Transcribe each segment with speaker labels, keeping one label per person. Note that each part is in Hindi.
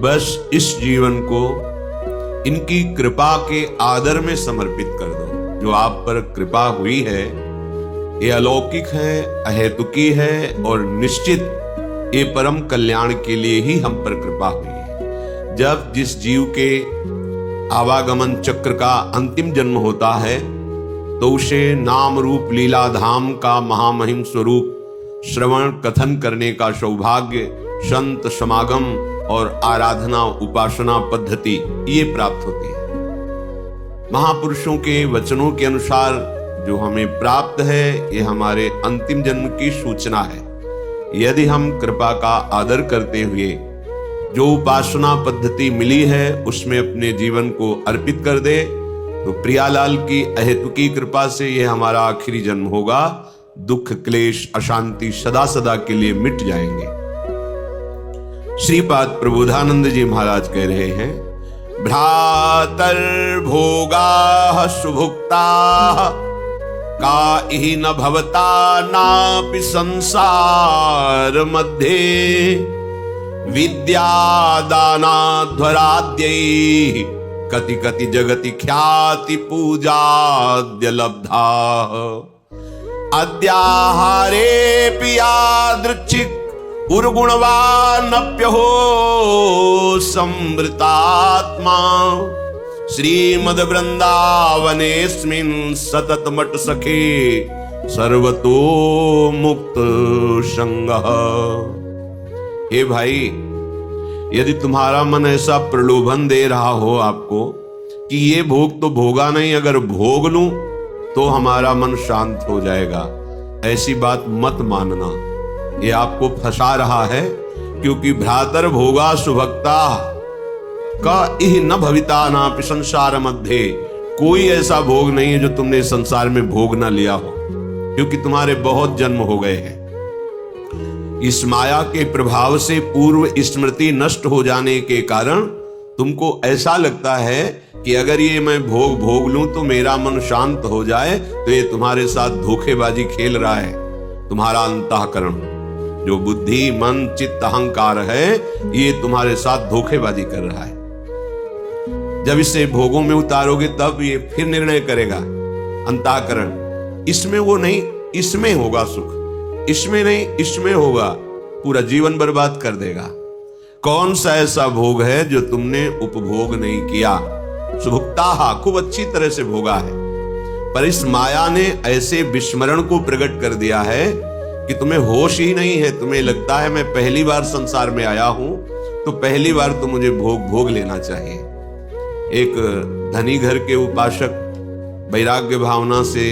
Speaker 1: बस इस जीवन को इनकी कृपा के आदर में समर्पित कर दो। जो आप पर कृपा हुई है ये अलौकिक है, अहेतुकी है और निश्चित ये परम कल्याण के लिए ही हम पर कृपा हुई है। जब जिस जीव के आवागमन चक्र का अंतिम जन्म होता है तो उसे नाम रूप लीला धाम का महामहिम स्वरूप श्रवण कथन करने का सौभाग्य, संत समागम और आराधना उपासना पद्धति ये प्राप्त होती है। महापुरुषों के वचनों के अनुसार जो हमें प्राप्त है ये हमारे अंतिम जन्म की सूचना है। यदि हम कृपा का आदर करते हुए जो उपासना पद्धति मिली है उसमें अपने जीवन को अर्पित कर दे तो प्रियालाल की अहेतुकी कृपा से यह हमारा आखिरी जन्म होगा। दुख क्लेश अशांति सदा सदा के लिए मिट जाएंगे। श्रीपाद प्रबोधानंद जी महाराज कह रहे हैं, भ्रातर भोगा सुभुक्ता काहि न भवता नापि संसार मध्ये विद्या दानाध्वराद्यै कति कति जगति ख्याति पूजाद्य लब्धा अद्याहारे पियादृच्छिक उर्गुणवानप्यहो संवृतात्मा श्रीमद वृंदावनेस्मिन् सतत मट सखे सर्वतो मुक्त संगः। हे भाई, यदि तुम्हारा मन ऐसा प्रलोभन दे रहा हो आपको कि ये भोग तो भोगा नहीं, अगर भोग लूं तो हमारा मन शांत हो जाएगा, ऐसी बात मत मानना। ये आपको फंसा रहा है, क्योंकि भ्रातर भोगा सुभक्ता का इह न भविता नापि संसार मध्य। कोई ऐसा भोग नहीं है जो तुमने संसार में भोग ना लिया हो, क्योंकि तुम्हारे बहुत जन्म हो गए हैं। इस माया के प्रभाव से पूर्व स्मृति नष्ट हो जाने के कारण तुमको ऐसा लगता है कि अगर ये मैं भोग लूं तो मेरा मन शांत हो जाए, तो ये तुम्हारे साथ धोखेबाजी खेल रहा है। तुम्हारा अंतःकरण जो बुद्धि मन चित्त अहंकार है ये तुम्हारे साथ धोखेबाजी कर रहा है। जब इसे भोगों में उतारोगे तब ये फिर निर्णय करेगा अंतःकरण, इसमें वो नहीं इसमें होगा सुख, इसमें नहीं इसमें होगा, पूरा जीवन बर्बाद कर देगा। कौन सा ऐसा भोग है जो तुमने उपभोग नहीं किया? सुभुक्ता खूब अच्छी तरह से भोगा है, पर इस माया ने ऐसे विस्मरण को प्रकट कर दिया है कि तुम्हें होश ही नहीं है। तुम्हें लगता है मैं पहली बार संसार में आया हूं तो पहली बार तो मुझे भोग लेना चाहिए। एक धनी घर के उपासक वैराग्य भावना से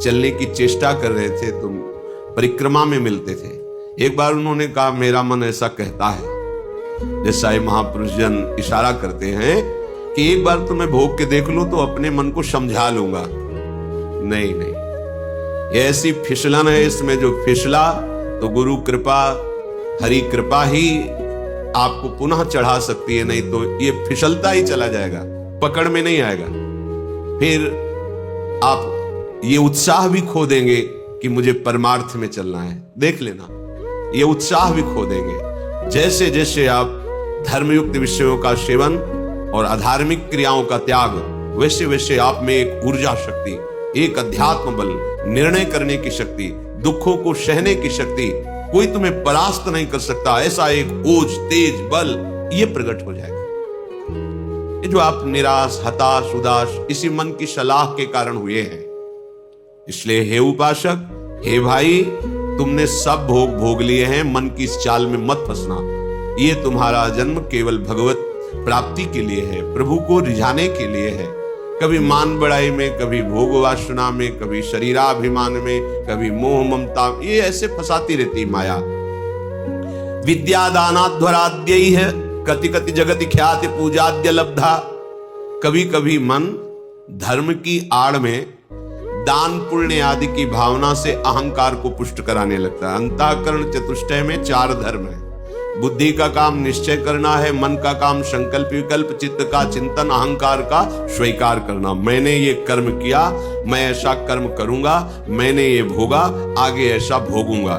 Speaker 1: चलने की चेष्टा कर रहे थे, तुम परिक्रमा में मिलते थे। एक बार उन्होंने कहा मेरा मन ऐसा कहता है, जैसा ये महापुरुष जन इशारा करते हैं कि एक बार तो मैं भोग के देख लूं तो अपने मन को समझा लूंगा। नहीं नहीं, ये ऐसी फिसलन है, इसमें जो फिसला तो गुरु कृपा हरि कृपा ही आपको पुनः चढ़ा सकती है, नहीं तो ये फिसलता ही चला जाएगा, पकड़ में नहीं आएगा। फिर आप ये उत्साह भी खो देंगे कि मुझे परमार्थ में चलना है। देख लेना, ये उत्साह भी खो देंगे। जैसे जैसे आप धर्मयुक्त विषयों का सेवन और अधार्मिक क्रियाओं का त्याग, वैसे वैसे आप में एक ऊर्जा शक्ति, एक अध्यात्म बल, निर्णय करने की शक्ति, दुखों को सहने की शक्ति, कोई तुम्हें परास्त नहीं कर सकता, ऐसा एक ओज तेज बल ये प्रकट हो जाएगा। ये जो आप निराश हताश उदास इसी मन की सलाह के कारण हुए हैं। इसलिए हे उपासक, हे भाई, तुमने सब भोग लिए हैं, मन की इस चाल में मत फंसना। ये तुम्हारा जन्म केवल भगवत प्राप्ति के लिए है, प्रभु को रिझाने के लिए है। कभी मान बढ़ाई में, कभी भोग वासना में, कभी शरीराभिमान में, कभी मोह ममता, ये ऐसे फंसाती रहती माया। विद्या दानाध्वराद्य है कति कति जगति ख्याति पूजाद्य लब्धा। कभी कभी मन धर्म की आड़ में दान पुण्य आदि की भावना से अहंकार को पुष्ट कराने लगता है। अंतःकरण चतुष्टय में 4 धर्म है। बुद्धि का काम निश्चय करना है, मन का काम संकल्प विकल्प, चित्त का चिंतन, अहंकार का स्वीकार करना। मैंने ये कर्म किया, मैं ऐसा कर्म करूंगा, मैंने ये भोगा, आगे ऐसा भोगूंगा।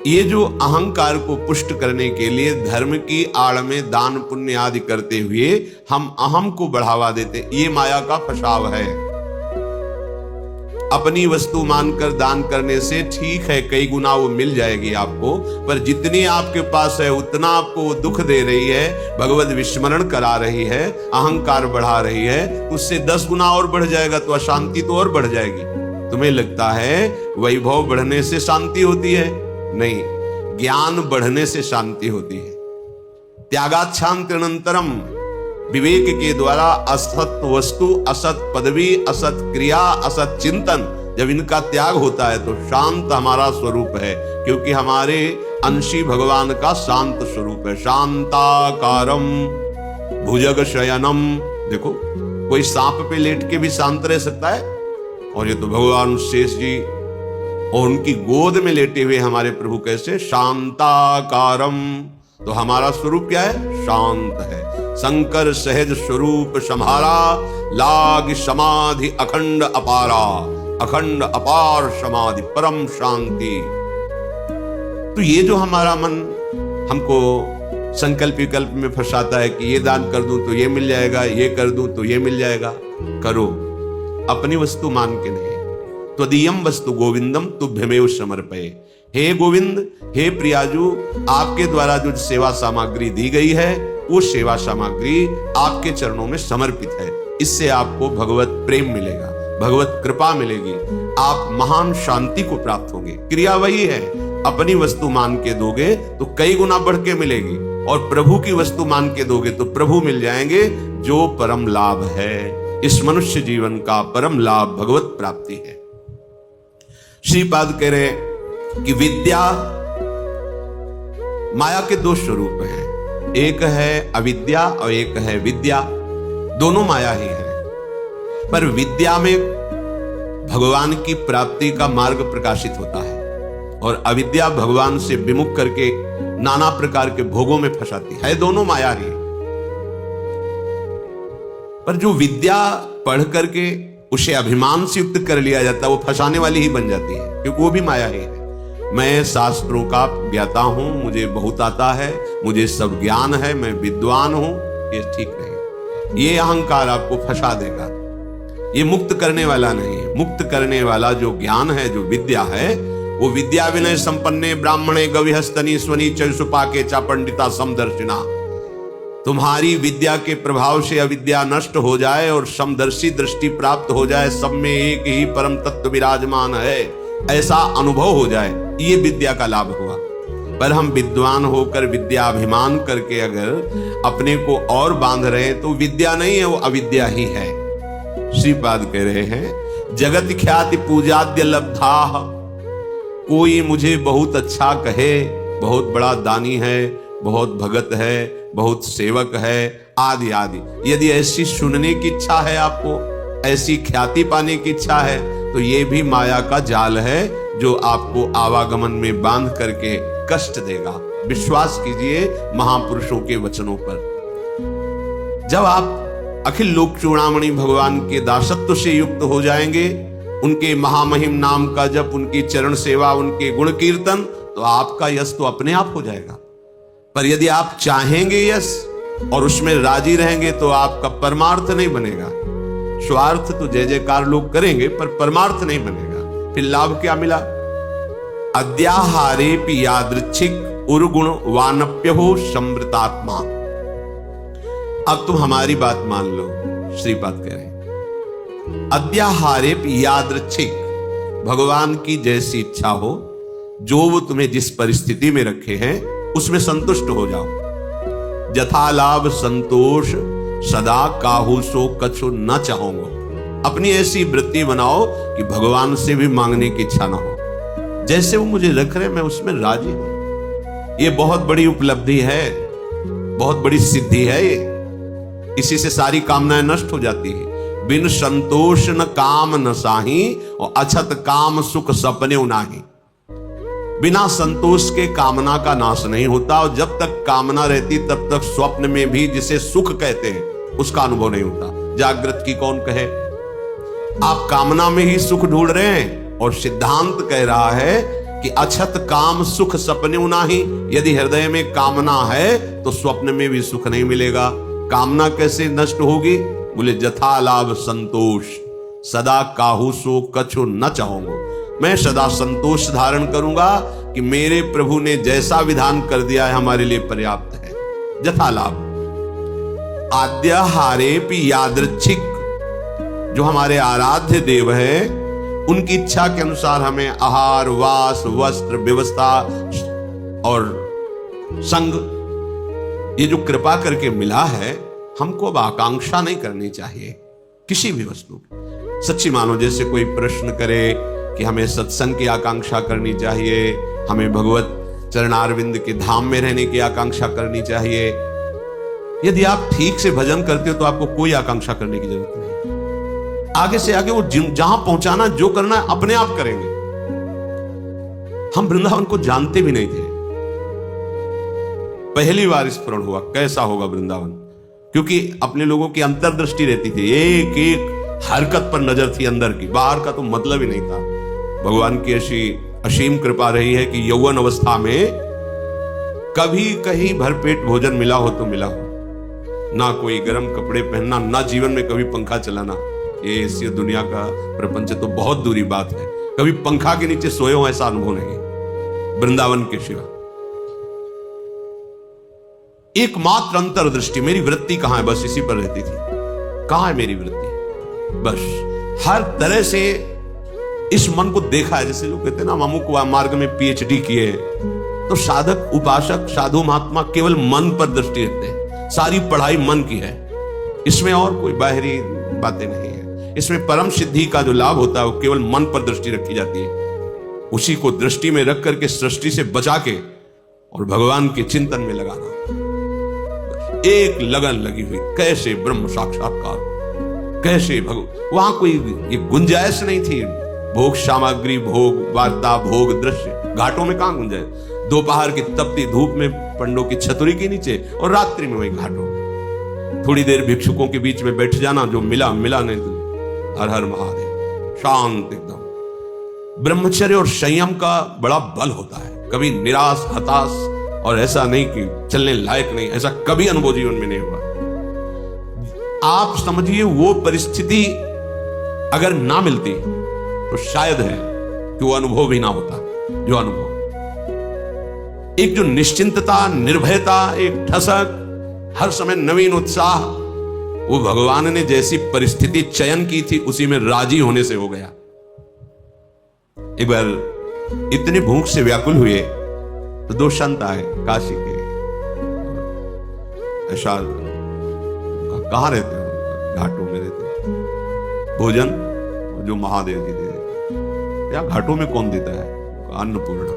Speaker 1: ये जो अहंकार को पुष्ट करने के लिए धर्म की आड़ में दान पुण्य आदि करते हुए हम अहम को बढ़ावा देते, ये माया का फसाव है। अपनी वस्तु मानकर दान करने से ठीक है कई गुना वो मिल जाएगी आपको, पर जितनी आपके पास है उतना आपको वो दुख दे रही है, भगवत विस्मरण करा रही है, अहंकार बढ़ा रही है, उससे 10 गुना और बढ़ जाएगा तो अशांति तो और बढ़ जाएगी। तुम्हें लगता है वैभव बढ़ने से शांति होती है? नहीं, ज्ञान बढ़ने से शांति होती है। त्यागात् शान्ति अनंतरम, विवेक के द्वारा असत वस्तु, असत पदवी, असत क्रिया, असत चिंतन, जब इनका त्याग होता है तो शांत हमारा स्वरूप है, क्योंकि हमारे अंशी भगवान का शांत स्वरूप है। शांताकारम भुजग शयनम। देखो, कोई सांप पे लेट के भी शांत रह सकता है, और ये तो भगवान शेष जी और उनकी गोद में लेटे हुए हमारे प्रभु कैसे शांताकारम। तो हमारा स्वरूप क्या है? शांत है। शंकर सहज स्वरूप सम्हारा, लाग समाधि अखंड अपारा, अखंड अपार समाधि परम शांति। तो ये जो हमारा मन हमको संकल्प विकल्प में फंसाता है कि ये दान कर दूं तो ये मिल जाएगा, ये कर दूं तो ये मिल जाएगा, करो, अपनी वस्तु मान के नहीं। त्वदीयम वस्तु गोविंदम तुभ्यमेव समर्पये। हे गोविंद, हे प्रियाजू, आपके द्वारा जो सेवा सामग्री दी गई है वो सेवा सामग्री आपके चरणों में समर्पित है। इससे आपको भगवत प्रेम मिलेगा, भगवत कृपा मिलेगी, आप महान शांति को प्राप्त होंगे। क्रिया वही है, अपनी वस्तु मान के दोगे तो कई गुना बढ़ के मिलेगी, और प्रभु की वस्तु मान के दोगे तो प्रभु मिल जाएंगे, जो परम लाभ है। इस मनुष्य जीवन का परम लाभ भगवत प्राप्ति है। श्रीपाद कह रहे कि विद्या माया के 2 स्वरूप हैं, एक है अविद्या और एक है विद्या। दोनों माया ही है, पर विद्या में भगवान की प्राप्ति का मार्ग प्रकाशित होता है, और अविद्या भगवान से विमुख करके नाना प्रकार के भोगों में फंसाती है। दोनों माया ही, पर जो विद्या पढ़ करके उसे अभिमान से युक्त कर लिया जाता है, वो फंसाने वाली ही बन जाती है, क्योंकि वो भी माया ही है। मैं शास्त्रों का ज्ञाता हूं, मुझे बहुत आता है, मुझे सब ज्ञान है, मैं विद्वान हूं, ये ठीक नहीं। ये अहंकार आपको फंसा देगा, ये मुक्त करने वाला नहीं है। मुक्त करने वाला जो ज्ञान है, जो विद्या है, वो विद्या विनय संपन्ने ब्राह्मणे गविहस्तनी स्वनी चुपाके चा पंडिता समदर्शिना। तुम्हारी विद्या के प्रभाव से अविद्या नष्ट हो जाए और समदर्शी दृष्टि प्राप्त हो जाए, सब में एक ही परम तत्व विराजमान है, ऐसा अनुभव हो जाए, ये विद्या का लाभ हुआ। पर हम विद्वान होकर विद्याभिमान करके अगर अपने को और बांध रहे हैं तो विद्या नहीं है, वो अविद्या ही है। श्रीपाद कह रहे हैं, जगत ख्याति पूजाद्य लब्धा। कोई मुझे बहुत अच्छा कहे, बहुत बड़ा दानी है, बहुत भगत है, बहुत सेवक है, आदि आदि। यदि ऐसी सुनने की इच्छा है, आपको ऐसी ख्याति पाने की इच्छा है, तो ये भी माया का जाल है, जो आपको आवागमन में बांध करके कष्ट देगा। विश्वास कीजिए महापुरुषों के वचनों पर। जब आप अखिल लोक चूड़ामणि भगवान के दासत्व से युक्त हो जाएंगे, उनके महामहिम नाम का जप, उनकी चरण सेवा, उनके गुण कीर्तन, तो आपका यश तो अपने आप हो जाएगा। पर यदि आप चाहेंगे यश और उसमें राजी रहेंगे तो आपका परमार्थ नहीं बनेगा। स्वार्थ तो जय जयकार लोग करेंगे, पर परमार्थ नहीं बनेगा। फिर लाभ क्या मिला? अद्याहारे पि यादृच्छिक उर्गुण वानप्य हो समृतात्मा। अब तुम हमारी बात मान लो, श्रीपाद कह रहे हैं, अद्याहारे पि यादृच्छिक, भगवान की जैसी इच्छा हो, जो वो तुम्हें जिस परिस्थिति में रखे हैं उसमें संतुष्ट हो जाओ। जथा लाभ संतोष सदा काहू सो कछु न चाहूंगा। अपनी ऐसी वृत्ति बनाओ कि भगवान से भी मांगने की इच्छा ना हो। जैसे वो मुझे रख रहे, मैं उसमें राजी हूं। ये बहुत बड़ी उपलब्धि है, बहुत बड़ी सिद्धि है ये। इसी से सारी कामनाएं नष्ट हो जाती है। बिन संतोष न काम न साही, और अछत काम सुख सपने नाही। बिना संतोष के कामना का नाश नहीं होता, और जब तक कामना रहती तब तक स्वप्न में भी जिसे सुख कहते हैं उसका अनुभव नहीं होता। जागृत की कौन कहे? आप कामना में ही सुख ढूंढ रहे हैं, और सिद्धांत कह रहा है कि अछत काम सुख सपने नाही, यदि हृदय में कामना है तो स्वप्न में भी सुख नहीं मिलेगा। कामना कैसे नष्ट होगी? बोले जथा लाभ संतोष, सदा काहू सो कछु न चाहूंगा। मैं सदा संतोष धारण करूंगा कि मेरे प्रभु ने जैसा विधान कर दिया है हमारे लिए पर्याप्त है। जथा लाभ आद्य हारे पी यादृच्छिक, जो हमारे आराध्य देव है उनकी इच्छा के अनुसार हमें आहार, वास, वस्त्र, व्यवस्था और संग, ये जो कृपा करके मिला है, हमको अब आकांक्षा नहीं करनी चाहिए किसी भी वस्तु की। सच्ची मानो जैसे कोई प्रश्न करे कि हमें सत्संग की आकांक्षा करनी चाहिए, हमें भगवत चरणारविंद के धाम में रहने की आकांक्षा करनी चाहिए। यदि आप ठीक से भजन करते हो तो आपको कोई आकांक्षा करने की जरूरत नहीं। आगे से आगे वो जहां पहुंचाना, जो करना है अपने आप करेंगे। हम वृंदावन को जानते भी नहीं थे, पहली बार स्मरण हुआ कैसा होगा वृंदावन, क्योंकि अपने लोगों की अंतर्दृष्टि रहती थी, एक एक हरकत पर नजर थी अंदर की, बाहर का तो मतलब ही नहीं था। भगवान की ऐसी असीम कृपा रही है कि यौवन अवस्था में कभी कहीं भरपेट भोजन मिला हो तो मिला हो, ना कोई गर्म कपड़े पहनना, ना जीवन में कभी पंखा चलाना। ये इस दुनिया का प्रपंच तो बहुत दूरी बात है, कभी पंखा के नीचे सोए हो ऐसा अनुभव नहीं वृंदावन के सिवा। एकमात्र अंतर्दृष्टि, मेरी वृत्ति कहां है, बस इसी पर रहती थी। कहां है मेरी वृत्ति? बस हर तरह से इस मन को देखा है। जैसे लोग कहते हैं ना, अमुक मार्ग में PhD किए, तो साधक, उपासक, साधु महात्मा केवल मन पर दृष्टि रखते हैं। सारी पढ़ाई मन की है, इसमें और कोई बाहरी बातें नहीं है। इसमें परम सिद्धि का जो लाभ होता है वो केवल मन पर दृष्टि रखी जाती है। उसी को दृष्टि में रख करके सृष्टि से बचा के और भगवान के चिंतन में लगाना, एक लगन लगी हुई, कैसे ब्रह्म साक्षात्कार, कैसे वहां कोई ये गुंजाइश नहीं थी। भोग सामग्री, भोग वार्ता, भोग दृश्य, घाटों में कहां गुंजाइश? दोपहर की तपती धूप में पंडों की छतरी के नीचे, और रात्रि में वही घाटों में थोड़ी देर भिक्षुकों के बीच में बैठ जाना, जो मिला मिला, नहीं तो हर हर महादेव, शांत एकदम। ब्रह्मचर्य और संयम का बड़ा बल होता है। कभी निराश, हताश और ऐसा नहीं कि चलने लायक नहीं, ऐसा कभी अनुभव जीवन में नहीं हुआ। आप समझिए वो परिस्थिति अगर ना मिलती तो शायद है कि वो अनुभव भी ना होता जो अनुभव। एक जो निश्चिंतता, निर्भयता, एक ठसक, हर समय नवीन उत्साह, वो भगवान ने जैसी परिस्थिति चयन की थी उसी में राजी होने से हो गया। एक बार इतनी भूख से व्याकुल हुए तो दो संत आए काशी के। ऐसा कहां रहते हो? घाटों में रहते। भोजन जो महादेव जी दे देते, या घाटों में कौन देता है? अन्नपूर्णा।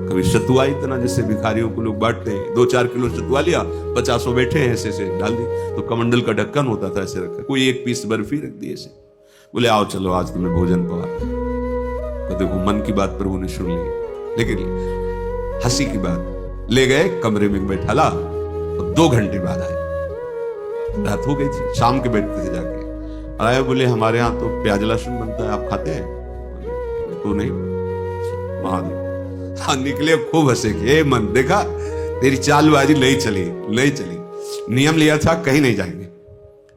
Speaker 1: कभी सतुआ, इतना जैसे भिखारियों को लोग बांटते हैं, 2-4 किलो सतुआ लिया, 50 बैठे हैं, ऐसे से डाल दी, तो कमंडल का ढक्कन होता था ऐसे रखा, कोई एक पीस बर्फी रख दी ऐसे, बोले आओ चलो आज तुम्हें भोजन पवाते हैं। तो देखो मन की बात प्रभु ने सुन ली, लेकिन हंसी की बात, ले गए कमरे में बैठाला, तो 2 घंटे बाद आए। रात हो गई थी, शाम के बैठते थे जाके, आए बोले हमारे यहाँ तो प्याज लहसुन बनता है, आप खाते हैं? तो नहीं। महादेव हाँ निकले, खूब हंसे कि मन देखा तेरी चालबाजी नहीं चली। नियम लिया था कहीं नहीं जाएंगे,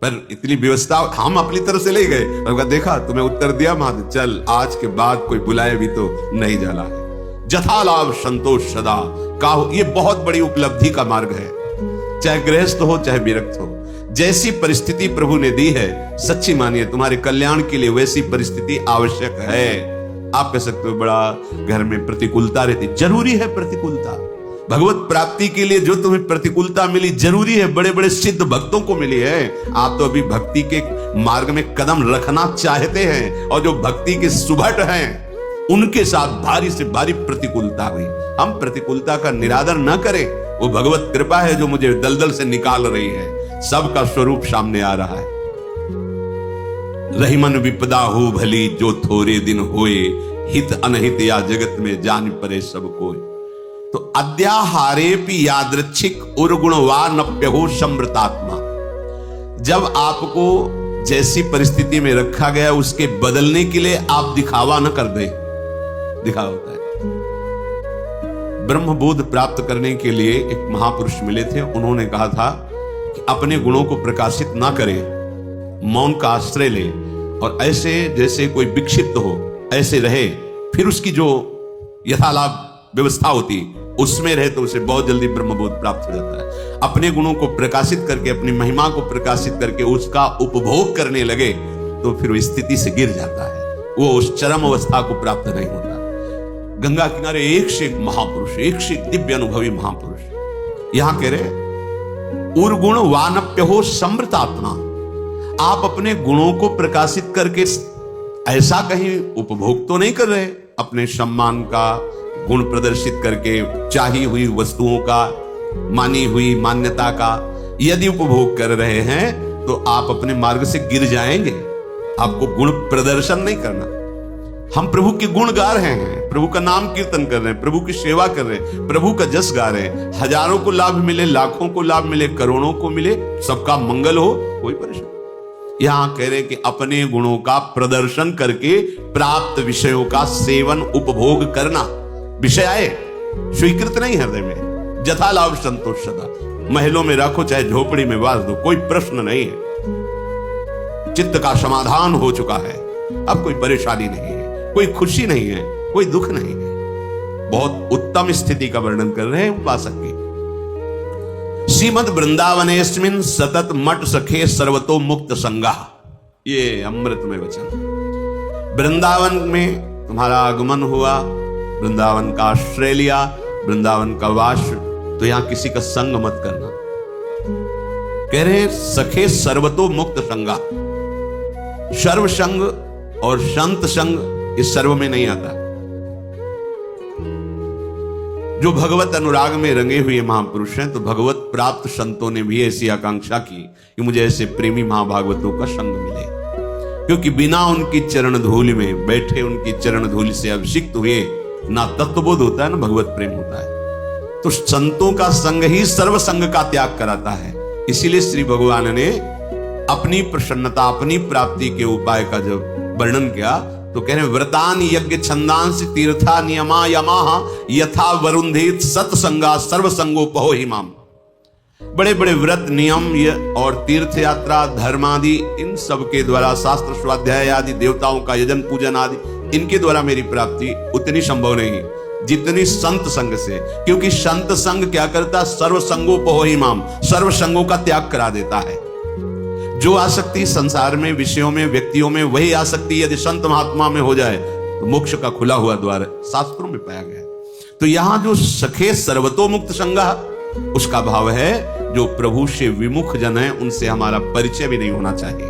Speaker 1: पर इतनी व्यवस्था हम अपनी तरफ से ले गए, और देखा तुम्हें उत्तर दिया महादेव, चल आज के बाद कोई बुलाए भी तो नहीं जाला है। जथा लाभ संतोष सदा काहू, ये बहुत बड़ी उपलब्धि का मार्ग है। चाहे गृहस्थ हो चाहे विरक्त हो, जैसी परिस्थिति प्रभु ने दी है, सच्ची मानिए तुम्हारे कल्याण के लिए वैसी परिस्थिति आवश्यक है। आप कह सकते हो बड़ा घर में प्रतिकूलता रहती, जरूरी है प्रतिकूलता। भगवत प्राप्ति के लिए जो तुम्हें प्रतिकूलता मिली जरूरी है, बड़े बड़े सिद्ध भक्तों को मिली है। आप तो अभी भक्ति के मार्ग में कदम रखना चाहते हैं, और जो भक्ति के सुभट हैं उनके साथ भारी से भारी प्रतिकूलता हुई। हम प्रतिकूलता का निरादर न करें, वो भगवत कृपा है जो मुझे दलदल से निकाल रही है। सबका स्वरूप सामने आ रहा है। रही मन विपदा हो भली, जो थोड़े दिन होए, हित अनहित या जगत में जान परे सब कोई। तो अद्याहारेपि यादृच्छिक उर्गुणवा नप्यहो समृतात्मा। जब आपको जैसी परिस्थिति में रखा गया उसके बदलने के लिए आप दिखावा न कर दे, दिखावा होता है ब्रह्मबोध प्राप्त करने के लिए एक महापुरुष मिले थे। उन्होंने कहा था कि अपने गुणों को प्रकाशित ना करे, मौन का आश्रय ले और ऐसे जैसे कोई विक्षिप्त हो ऐसे रहे, फिर उसकी जो यथालाभ व्यवस्था होती उसमें रहे तो उसे बहुत जल्दी ब्रह्मबोध प्राप्त हो जाता है। अपने गुणों को प्रकाशित करके, अपनी महिमा को प्रकाशित करके उसका उपभोग करने लगे तो फिर वो स्थिति से गिर जाता है, वो उस चरम अवस्था को प्राप्त नहीं होता। गंगा किनारे एक से एक महापुरुष, एक से एक दिव्य अनुभवी महापुरुष। यहां कह रहे उर्गुण वानप्य हो समृतात्मा। आप अपने गुणों को प्रकाशित करके ऐसा कहीं उपभोग तो नहीं कर रहे, अपने सम्मान का गुण प्रदर्शित करके, चाही हुई वस्तुओं का, मानी हुई मान्यता का यदि उपभोग कर रहे हैं तो आप अपने मार्ग से गिर जाएंगे। आपको गुण प्रदर्शन नहीं करना। हम प्रभु के गुण गा रहे हैं, प्रभु का नाम कीर्तन कर रहे हैं, प्रभु की सेवा कर रहे हैं, प्रभु का जस गा रहे हैं। हजारों को लाभ मिले, लाखों को लाभ मिले, करोड़ों को मिले, सबका मंगल हो, कोई परेशानी। यहां कह रहे हैं कि अपने गुणों का प्रदर्शन करके प्राप्त विषयों का सेवन उपभोग करना। विषय आए स्वीकृत नहीं हृदय में, जथा लाभ संतोष सदा। महलों में रखो चाहे झोपड़ी में बांध दो, कोई प्रश्न नहीं है। चित्त का समाधान हो चुका है, अब कोई परेशानी नहीं है, कोई खुशी नहीं है, कोई दुख नहीं है। बहुत उत्तम स्थिति का वर्णन कर रहे हैं उपासक की। श्रीमद वृंदावनेस्मिन् सतत मठ सखे सर्वतो मुक्त संगा। ये अमृतमय वचन। वृंदावन में तुम्हारा आगमन हुआ, वृंदावन का आश्रय लिया, वृंदावन का वास, तो यहां किसी का संग मत करना। कह रहे सखे सर्वतो मुक्त संगा। सर्व संग और संत संग इस सर्व में नहीं आता। जो भगवत अनुराग में रंगे हुए महापुरुष हैं, तो भगवत प्राप्त संतों ने भी ऐसी आकांक्षा की कि मुझे ऐसे प्रेमी महाभागवतों का संग मिले, क्योंकि बिना उनकी चरण धूलि में बैठे, उनकी चरण धूलि से अभिषिक्त हुए ना तत्वबोध होता है ना भगवत प्रेम होता है। तो संतों का संग ही सर्व संग का त्याग कराता है। इसीलिए श्री भगवान ने अपनी प्रसन्नता, अपनी प्राप्ति के उपाय का जब वर्णन किया तो कह रहे व्रतान यज्ञ छंदांस तीर्था नियमा यमाह यथा वरुंधित सत्संगा सर्व संगोपहो हिमाम। बड़े बड़े व्रत नियम और तीर्थ यात्रा धर्म आदि, इन सब के द्वारा शास्त्र स्वाध्याय आदि, देवताओं का यजन पूजन आदि, इनके द्वारा मेरी प्राप्ति उतनी संभव नहीं जितनी संत संग से। क्योंकि संत संग क्या करता, सर्व संगोपहो हिमाम, सर्व संगों का त्याग करा देता है। जो आसक्ति संसार में, विषयों में, व्यक्तियों में, वही आसक्ति यदि संत महात्मा में हो जाए तो मोक्ष का खुला हुआ द्वार शास्त्रों में पाया गया। तो यहां जो सखे सर्वतो मुक्त संगा, उसका भाव है जो प्रभु से विमुख जन है उनसे हमारा परिचय भी नहीं होना चाहिए।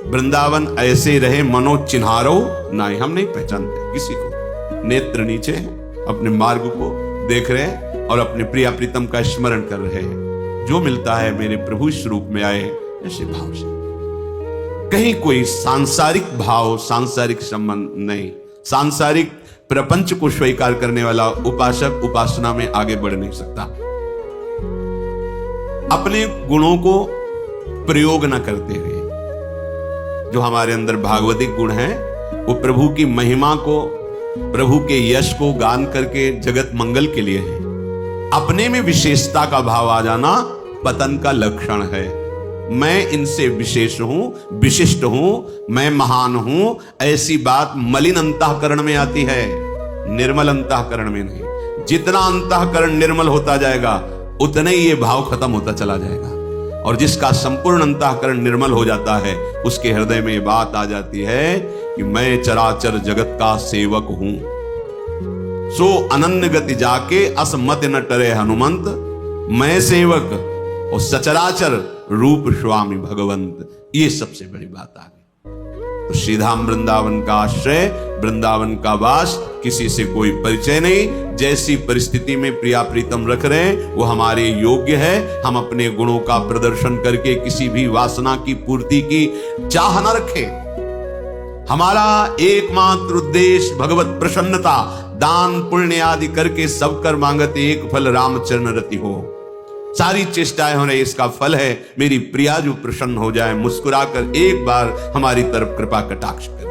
Speaker 1: वृंदावन ऐसे रहे मनो चिन्हारो नहीं, हम नहीं पहचानते किसी को। नेत्र नीचे हैं, अपने मार्ग को देख रहे हैं और अपने प्रिया प्रीतम का स्मरण कर रहे हैं। जो मिलता है मेरे प्रभु इस रूप में आए, ऐसे भाव से। कहीं कोई सांसारिक भाव, सांसारिक संबंध नहीं। सांसारिक प्रपंच को स्वीकार करने वाला उपासक उपासना में आगे बढ़ नहीं सकता। अपने गुणों को प्रयोग न करते हुए, जो हमारे अंदर भागवतिक गुण हैं, वो प्रभु की महिमा को, प्रभु के यश को गान करके जगत मंगल के लिए है। अपने में विशेषता का भाव आ जाना पतन का लक्षण है। मैं इनसे विशेष हूं, विशिष्ट हूं, मैं महान हूं, ऐसी बात मलिन अंतःकरण में आती है, निर्मल अंतःकरण में नहीं। जितना अंतःकरण निर्मल होता जाएगा उतने ही ये भाव खत्म होता चला जाएगा। और जिसका संपूर्ण अंतःकरण निर्मल हो जाता है, उसके हृदय में ये बात आ जाती है कि मैं चराचर जगत का सेवक हूं। सो अनन्य गति जाके असमत न टरे हनुमंत, मैं सेवक और सचराचर रूप स्वामी भगवंत। ये सबसे बड़ी बात आ गई। तो श्रीधाम वृंदावन का आश्रय, वृंदावन का वास, किसी से कोई परिचय नहीं। जैसी परिस्थिति में प्रिया प्रीतम रख रहे हैं वो हमारे योग्य है। हम अपने गुणों का प्रदर्शन करके किसी भी वासना की पूर्ति की चाह न रखें। हमारा एकमात्र उद्देश्य भगवत प्रसन्नता, दान पुण्य आदि करके सब कर मांगत एक फल रामचरण रति हो। सारी चेष्टाएं हो रही, इसका फल है मेरी प्रिया जो प्रसन्न हो जाए, मुस्कुराकर एक बार हमारी तरफ कृपा कटाक्ष करे।